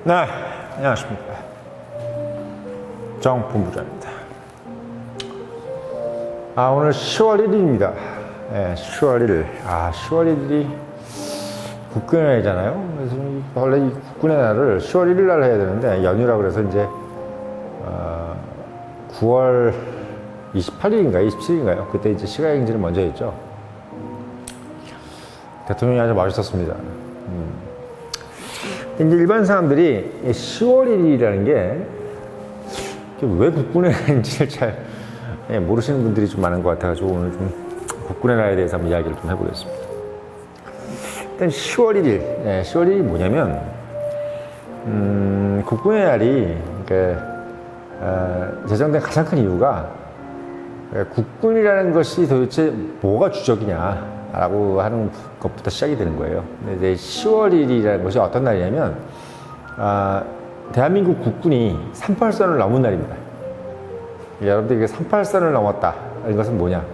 네, 안녕하십니까. 정본부장입니다. 오늘 10월 1일입니다. 네, 10월 1일. 10월 1일이 국군의 날이잖아요. 그래서 원래 이 국군의 날을 10월 1일 날 해야 되는데, 연휴라 그래서 이제, 9월 28일인가요? 27일인가요? 그때 이제 시가행진을 먼저 했죠. 대통령이 아주 멋있었습니다. 이제 일반 사람들이 10월 1일이라는 게 왜 국군의 날인지를 잘 모르시는 분들이 좀 많은 것 같아가지고 오늘 좀 국군의 날에 대해서 한번 이야기를 좀 해보겠습니다. 일단 10월 1일, 10월 1일이 뭐냐면 국군의 날이 제정된 가장 큰 이유가 국군이라는 것이 도대체 뭐가 주적이냐라고 하는 것부터 시작이 되는 거예요. 근데 이제 10월 1일이라는 것이 어떤 날이냐면 대한민국 국군이 38선을 넘은 날입니다. 여러분들 이게 38선을 넘었다. 이것은 뭐냐?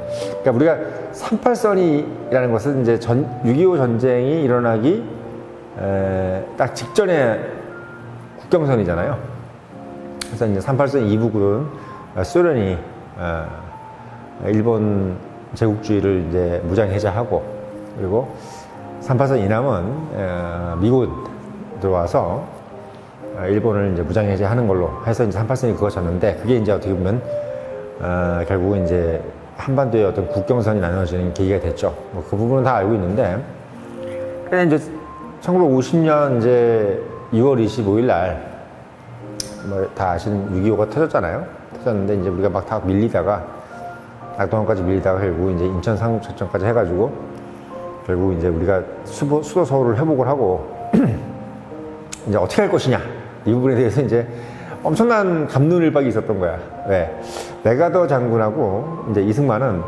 그러니까 우리가 38선이라는 것은 이제 6.25 전쟁이 일어나기 딱 직전에 국경선이잖아요. 그래서 이제 38선 이북은 소련이 일본 제국주의를 이제 무장해제하고, 그리고 38선 이남은 미군 들어와서 일본을 이제 무장해제하는 걸로 해서 이제 38선이 그거졌는데, 그게 이제 어떻게 보면 결국은 이제 한반도의 어떤 국경선이 나눠지는 계기가 됐죠. 뭐 그 부분은 다 알고 있는데, 그런데 이제 1950년 이제 2월 25일 날 뭐 다 아시는 6.25가 터졌잖아요. 터졌는데 이제 우리가 막 다 밀리다가 낙동강까지 밀리다가 결국 이제 인천 상륙작전까지 해가지고 결국 이제 우리가 수도 서울을 회복을 하고 이제 어떻게 할 것이냐, 이 부분에 대해서 이제 엄청난 갑론을박이 있었던 거야. 왜? 메가더 장군하고 이제 이승만은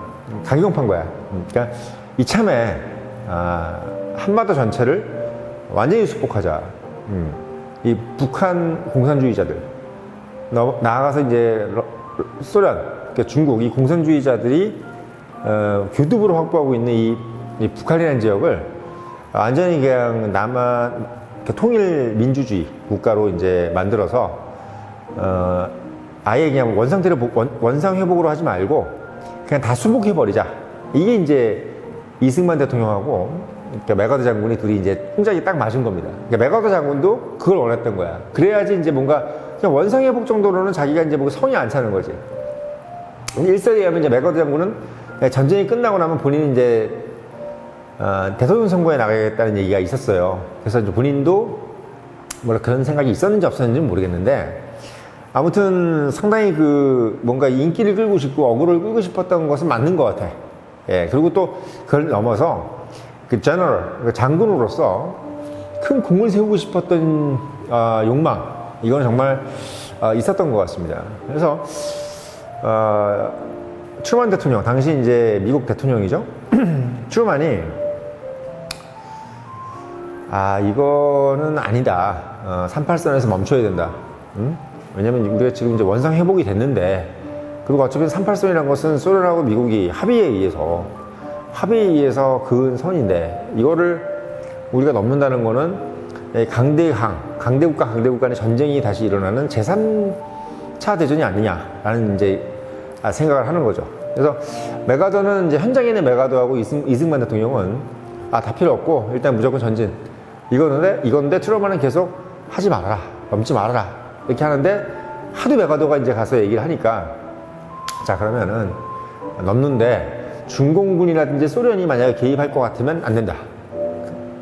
강경파인 거야. 그러니까 이참에 한반도 전체를 완전히 수복하자. 이 북한 공산주의자들, 나아가서 이제 소련, 그러니까 중국, 이 공산주의자들이 교두보로 확보하고 있는 이 북한이라는 지역을 완전히 그냥 통일 민주주의 국가로 이제 만들어서 아예 그냥 원상 회복으로 하지 말고 그냥 다 수복해 버리자. 이게 이제 이승만 대통령하고 그러니까 메가더 장군이 둘이 이제 통작이 딱 맞은 겁니다. 그러니까 메가더 장군도 그걸 원했던 거야. 그래야지 이제 뭔가 그냥 원상 회복 정도로는 자기가 이제 뭔가 성이 안 차는 거지. 일설에 의하면 이제 메가더 장군은 전쟁이 끝나고 나면 본인이 이제 대통령 선거에 나가겠다는 얘기가 있었어요. 그래서 이제 본인도 뭐라 그런 생각이 있었는지 없었는지는 모르겠는데, 아무튼 상당히 뭔가 인기를 끌고 싶고 어그로를 끌고 싶었던 것은 맞는 것 같아. 예, 그리고 또 그걸 넘어서 장군으로서 큰 공을 세우고 싶었던 욕망, 이건 정말 있었던 것 같습니다. 그래서 트루먼 대통령, 당시 이제 미국 대통령이죠. 트루먼이 이거는 아니다. 38선에서 멈춰야 된다. 왜냐면 우리가 지금 이제 원상 회복이 됐는데, 그리고 어차피 38선이라는 것은 소련하고 미국이 합의에 의해서 그은 선인데, 이거를 우리가 넘는다는 거는 강대국과 강대국 간의 전쟁이 다시 일어나는 제3차 대전이 아니냐라는 이제 생각을 하는 거죠. 그래서 메가더는 이제 현장에 있는 메가더하고 이승만 대통령은 다 필요 없고 일단 무조건 전진. 이건데 트루먼은 계속 하지 말아라, 넘지 말아라 이렇게 하는데, 하도 메가더가 이제 가서 얘기를 하니까, 자 그러면은 넘는데 중공군이라든지 소련이 만약에 개입할 것 같으면 안 된다.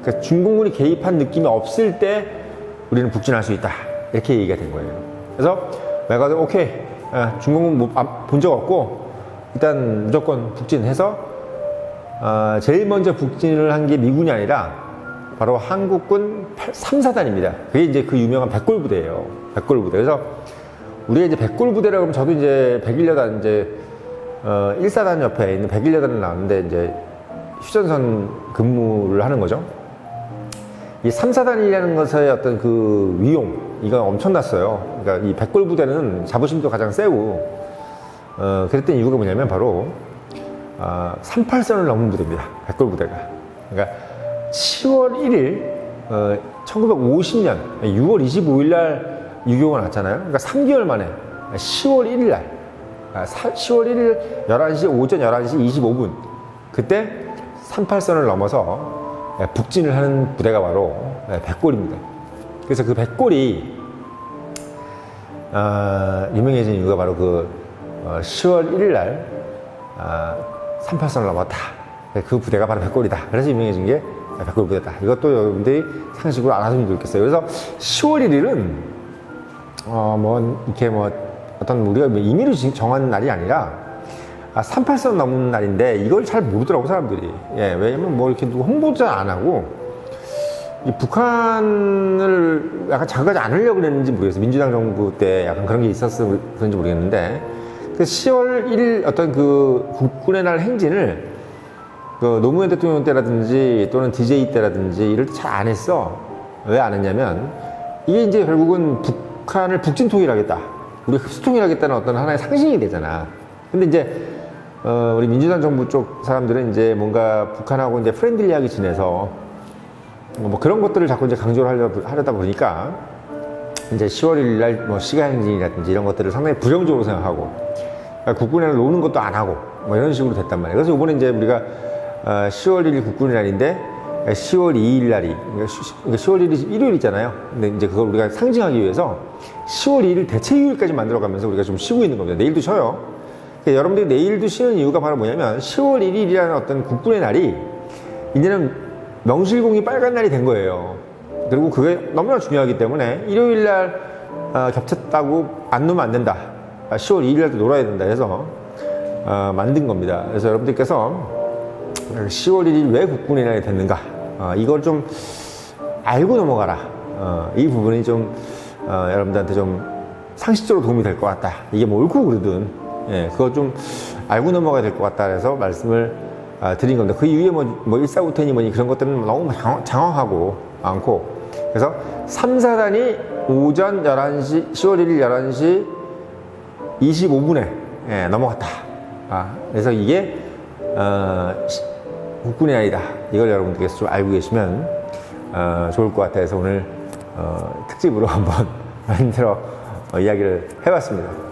그러니까 중공군이 개입한 느낌이 없을 때 우리는 북진할 수 있다, 이렇게 얘기가 된 거예요. 그래서 메가더 오케이, 중공군 본 적 없고 일단 무조건 북진해서 제일 먼저 북진을 한 게 미군이 아니라 바로 한국군 3사단입니다. 그게 이제 그 유명한 백골부대예요. 백골부대. 그래서 우리가 이제 백골부대라고 하면, 저도 이제 101여단 이제 1사단 옆에 있는 101여단을 나왔는데 이제 휴전선 근무를 하는 거죠. 이 3사단이라는 것의 어떤 그 위용, 이건 엄청났어요. 그러니까 이 백골부대는 자부심도 가장 세고, 그랬던 이유가 뭐냐면 바로 38선을 넘은 부대입니다. 백골부대가. 그러니까 10월 1일 1950년 6월 25일 날 유교가 났잖아요. 그러니까 3개월 만에 10월 1일 날 10월 1일 11시 오전 11시 25분 그때 38선을 넘어서 북진을 하는 부대가 바로 백골입니다. 그래서 그 백골이 유명해진 이유가 바로 그 10월 1일 날 38선을 넘었다. 그 부대가 바로 백골이다. 그래서 유명해진 게 백골 부대다. 이것도 여러분들이 상식으로 알아두면 좋겠어요. 그래서 10월 1일은 이렇게 어떤 우리가 임의로 정한 날이 아니라 38선 넘는 날인데 이걸 잘 모르더라고 사람들이. 왜냐면 이렇게 누구 홍보도 안 하고 이 북한을 약간 자극하지 않으려고 그랬는지 모르겠어요. 민주당 정부 때 약간 그런 게 있었어 그런지 모르겠는데 그 10월 1일 어떤 그 국군의 날 행진을 그 노무현 대통령 때라든지 또는 DJ 때라든지 이럴 때 잘 안 했어. 왜 안 했냐면 이게 이제 결국은 북한을 북진 통일하겠다. 우리 흡수 통일하겠다는 어떤 하나의 상징이 되잖아. 근데 이제 우리 민주당 정부 쪽 사람들은 이제 뭔가 북한하고 이제 프렌들리하게 지내서 뭐 그런 것들을 자꾸 이제 강조를 하려다 보니까 이제 10월 1일 날 시간 행진이라든지 이런 것들을 상당히 부정적으로 생각하고 국군의 날 노는 것도 안 하고 이런 식으로 됐단 말이에요. 그래서 이번에 이제 우리가 10월 1일 국군의 날인데 10월 2일 날이 그러니까 10월 1일이 일요일이잖아요. 근데 이제 그걸 우리가 상징하기 위해서 10월 2일 대체휴일까지 만들어가면서 우리가 좀 쉬고 있는 겁니다. 내일도 쉬어요. 그러니까 여러분들이 내일도 쉬는 이유가 바로 뭐냐면 10월 1일이라는 어떤 국군의 날이 이제는 명실공히 빨간 날이 된 거예요. 그리고 그게 너무나 중요하기 때문에 일요일 날 겹쳤다고 안 놀면 안 된다. 10월 2일 날도 놀아야 된다 해서 만든 겁니다. 그래서 여러분들께서 10월 1일 왜 국군의 날이 됐는가 이걸 좀 알고 넘어가라. 이 부분이 좀 여러분들한테 좀 상식적으로 도움이 될 것 같다. 이게 뭐 옳고 그르든 그거 좀 알고 넘어가야 될 것 같다 해서 말씀을 드린 겁니다. 그 이후에 뭐 일사후퇴니 뭐니 그런 것들은 너무 장황하고 않고 그래서 3, 4단이 오전 11시 10월 1일 11시 25분에 넘어갔다. 그래서 이게 국군의 날이다. 이걸 여러분들께서 좀 알고 계시면 좋을 것 같아서 오늘 특집으로 한번 만들어 이야기를 해봤습니다.